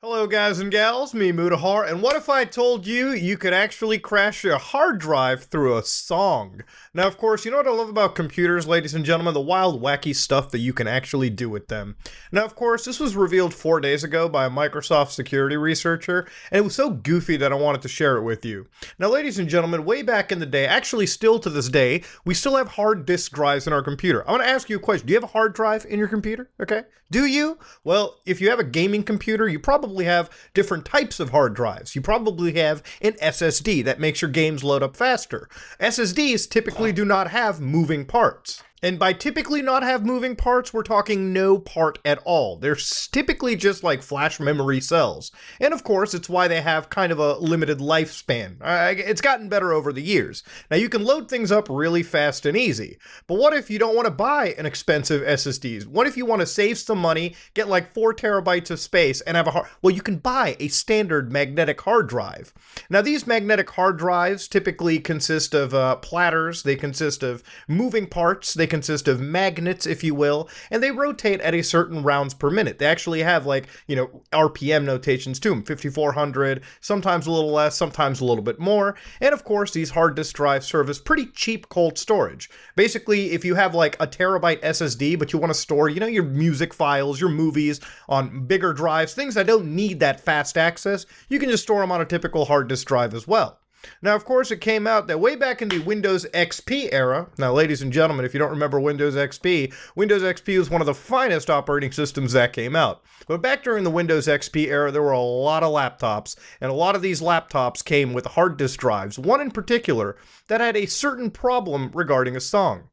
Hello guys and gals, me Mutahar, and what if I told you you could actually crash your hard drive through a song? Now of course, you know what I love about computers, ladies and gentlemen, the wild wacky stuff that you can actually do with them. Now of course, this was revealed 4 days ago by a Microsoft security researcher, and it was so goofy that I wanted to share it with you. Now ladies and gentlemen, way back in the day, actually still to this day, we still have hard disk drives in our computer. I want to ask you a question. Do you have a hard drive in your computer? Okay. Do you? Well, if you have a gaming computer, you probably have different types of hard drives. You probably have an SSD that makes your games load up faster. SSDs typically do not have moving parts. And by typically not have moving parts, we're talking no part at all. They're typically just like flash memory cells. And of course, it's why they have kind of a limited lifespan. It's gotten better over the years. Now, you can load things up really fast and easy. But what if you don't want to buy an expensive SSDs? What if you want to save some money, get like 4 terabytes of space, and have well, you can buy a standard magnetic hard drive. Now, these magnetic hard drives typically consist of platters. They consist of moving parts. They consist of magnets, if you will, and they rotate at a certain rounds per minute. They actually have RPM notations to them, 5400, sometimes a little less, sometimes a little bit more. And of course, these hard disk drives serve as pretty cheap cold storage. Basically, if you have like a terabyte SSD, but you want to store, your music files, your movies on bigger drives, things that don't need that fast access, you can just store them on a typical hard disk drive as well. Now, of course, it came out that way back in the Windows XP era. Now, ladies and gentlemen, if you don't remember Windows XP was one of the finest operating systems that came out. But back during the Windows XP era, there were a lot of laptops, and a lot of these laptops came with hard disk drives, one in particular that had a certain problem regarding a song.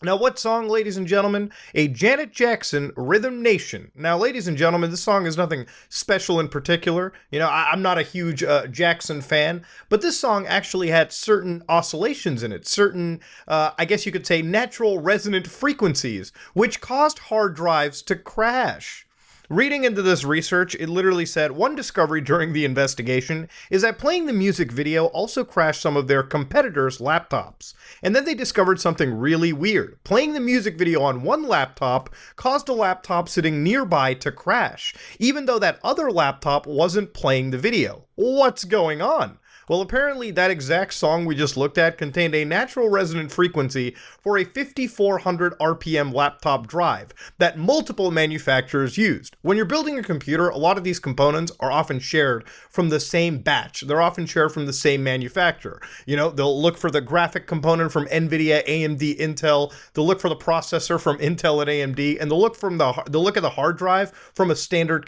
Now, what song, ladies and gentlemen? A Janet Jackson, Rhythm Nation. Now, ladies and gentlemen, this song is nothing special in particular. I'm not a huge Jackson fan, but this song actually had certain oscillations in it, certain, I guess you could say, natural resonant frequencies, which caused hard drives to crash. Reading into this research, it literally said one discovery during the investigation is that playing the music video also crashed some of their competitors' laptops. And then they discovered something really weird. Playing the music video on one laptop caused a laptop sitting nearby to crash, even though that other laptop wasn't playing the video. What's going on? Well, apparently that exact song we just looked at contained a natural resonant frequency for a 5400 RPM laptop drive that multiple manufacturers used. When you're building a computer, a lot of these components are often shared from the same batch. They're often shared from the same manufacturer. They'll look for the graphic component from NVIDIA, AMD, Intel. They'll look for the processor from Intel and AMD, and they'll look at the hard drive from a standard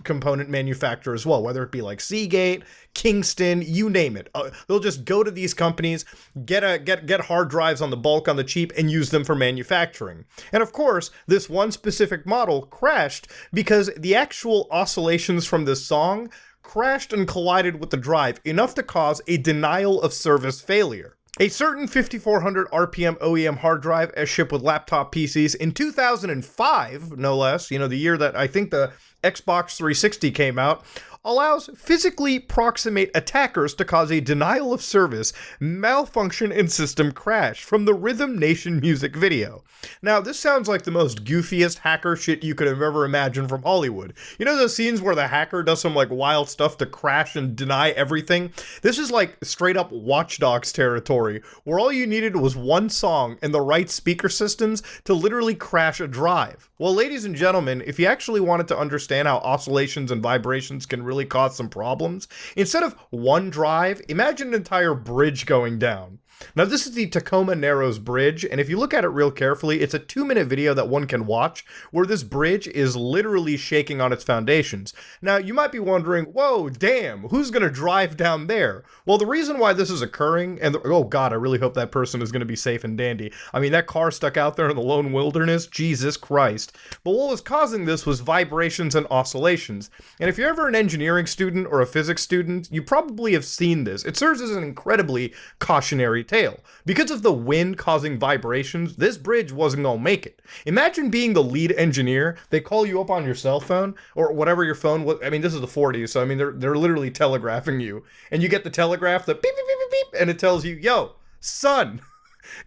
component manufacturer as well, whether it be like Seagate, Kingston, you name it. They'll just go to these companies, get hard drives on the bulk, on the cheap, and use them for manufacturing. And of course, this one specific model crashed because the actual oscillations from this song crashed and collided with the drive, enough to cause a denial of service failure. A certain 5400 RPM OEM hard drive as shipped with laptop PCs in 2005, no less, the year that I think the Xbox 360 came out, allows physically proximate attackers to cause a denial of service, malfunction, and system crash from the Rhythm Nation music video. Now, this sounds like the most goofiest hacker shit you could have ever imagined from Hollywood. Those scenes where the hacker does some wild stuff to crash and deny everything? This is like straight up Watch Dogs territory, where all you needed was one song and the right speaker systems to literally crash a drive. Well, ladies and gentlemen, if you actually wanted to understand how oscillations and vibrations can really cause some problems, instead of one drive, imagine an entire bridge going down. Now, this is the Tacoma Narrows Bridge, and if you look at it real carefully, it's a 2-minute video that one can watch where this bridge is literally shaking on its foundations. Now, you might be wondering, whoa, damn, who's going to drive down there? Well, the reason why this is occurring, oh god, I really hope that person is going to be safe and dandy. I mean, that car stuck out there in the lone wilderness, Jesus Christ. But what was causing this was vibrations and oscillations. And if you're ever an engineering student or a physics student, you probably have seen this. It serves as an incredibly cautionary tale. Because of the wind causing vibrations, this bridge wasn't gonna make it. Imagine being the lead engineer. They call you up on your cell phone or whatever your phone was. I mean, this is the 40s, so I mean, they're literally telegraphing you, and you get the telegraph, the beep beep beep beep beep, and it tells you, yo, son,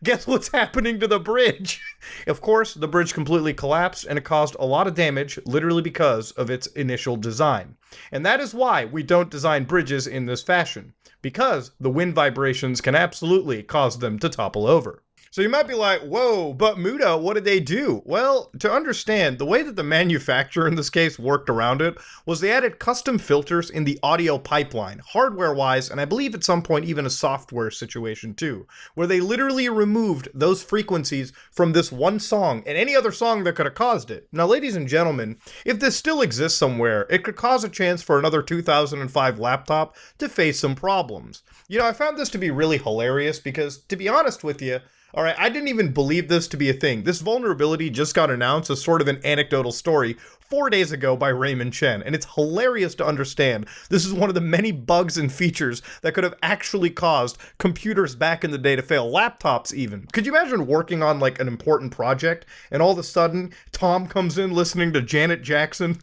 guess what's happening to the bridge? Of course, the bridge completely collapsed, and it caused a lot of damage, literally because of its initial design. And that is why we don't design bridges in this fashion, because the wind vibrations can absolutely cause them to topple over. So you might be like, whoa, but Muda, what did they do? Well, to understand, the way that the manufacturer in this case worked around it was they added custom filters in the audio pipeline, hardware-wise, and I believe at some point even a software situation too, where they literally removed those frequencies from this one song and any other song that could have caused it. Now, ladies and gentlemen, if this still exists somewhere, it could cause a chance for another 2005 laptop to face some problems. You know, I found this to be really hilarious because, to be honest with you, all right, I didn't even believe this to be a thing. This vulnerability just got announced as sort of an anecdotal story 4 days ago by Raymond Chen, and it's hilarious to understand. This is one of the many bugs and features that could have actually caused computers back in the day to fail, laptops even. Could you imagine working on like an important project, and all of a sudden, Tom comes in listening to Janet Jackson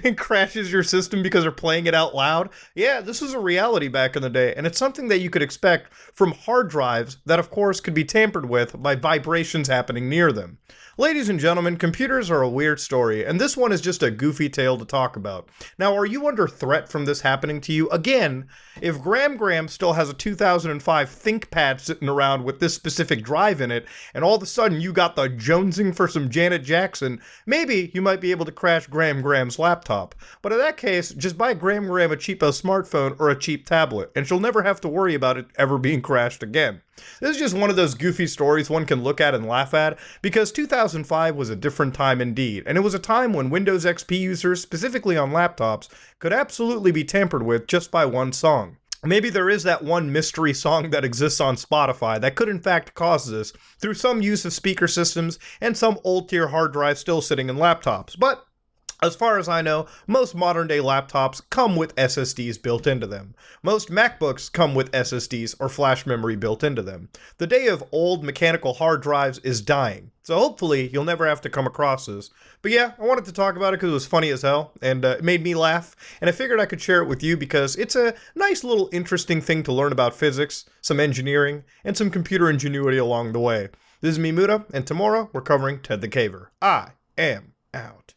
and crashes your system because they're playing it out loud? Yeah, this was a reality back in the day, and it's something that you could expect from hard drives that of course could be tampered with by vibrations happening near them. Ladies and gentlemen, computers are a weird story, and this one is just a goofy tale to talk about. Now, are you under threat from this happening to you? Again, if Graham still has a 2005 ThinkPad sitting around with this specific drive in it, and all of a sudden you got the jonesing for some Janet Jackson, maybe you might be able to crash Graham's laptop. But in that case, just buy Graham a cheapo smartphone or a cheap tablet, and she'll never have to worry about it ever being crashed again. This is just one of those goofy stories one can look at and laugh at, because 2005 was a different time indeed, and it was a time when Windows XP users, specifically on laptops, could absolutely be tampered with just by one song. Maybe there is that one mystery song that exists on Spotify that could in fact cause this through some use of speaker systems and some old tier hard drives still sitting in laptops, but as far as I know, most modern-day laptops come with SSDs built into them. Most MacBooks come with SSDs or flash memory built into them. The day of old mechanical hard drives is dying, so hopefully you'll never have to come across this. But yeah, I wanted to talk about it because it was funny as hell, and it made me laugh, and I figured I could share it with you because it's a nice little interesting thing to learn about physics, some engineering, and some computer ingenuity along the way. This is me, Muda, and tomorrow we're covering Ted the Caver. I am out.